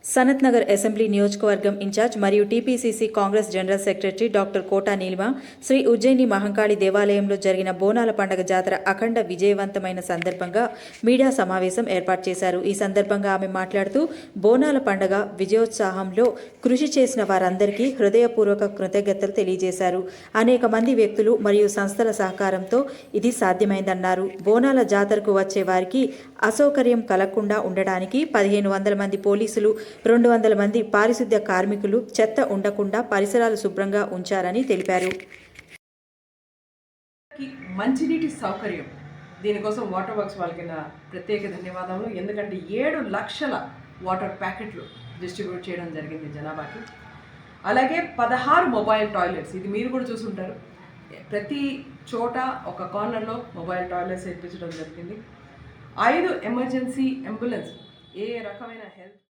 Sanath Nagar assembly నియోజకవర్గం incharge మరియు TPCC Congress general secretary doctor Kota Neelima Sri Ujjaini Mahankali దేవాలయంలో జరిగిన బోనాల పండుగ జాతర అఖండ విజయవంతమైన సందర్భంగా మీడియా సమావేశం ఏర్పాటు చేశారు. ఈ సందర్భంగా ఆమె మాట్లాడుతూ బోనాల పండుగ విజయోత్సాహంలో కృషి చేసిన వారందరికీ హృదయపూర్వక కృతజ్ఞతలు తెలియజేశారు. అనేక మంది వ్యక్తులు మరియు సంస్థల సహకారంతో ఇది సాధ్యమైందన్నారు. బోనాల జాతరకు వచ్చే వారికి అసౌకర్యం కలగకుండా ఉండడానికి 1500 మంది పోలీసులు, 200 మంది పారిశుద్ధ్య కార్మికులు చెత్త ఉండకుండా పరిసరాలు శుభ్రంగా ఉంచారని తెలిపారు. మంచినీటి సౌకర్యం దీనికోసం వాటర్ వర్క్స్ వాళ్ళకి నా ప్రత్యేక ధన్యవాదాలు. ఎందుకంటే 7 లక్షల వాటర్ ప్యాకెట్లు డిస్ట్రిబ్యూట్ చేయడం జరిగింది జనాభాకి. అలాగే 16 మొబైల్ టాయిలెట్స్, ఇది మీరు కూడా చూసుంటారు. ప్రతి చోట ఒక కార్నర్లో మొబైల్ టాయిలెట్స్ ఏర్పించడం జరిగింది. 5 ఎమర్జెన్సీ అంబులెన్స్, ఏ రకమైన హెల్త్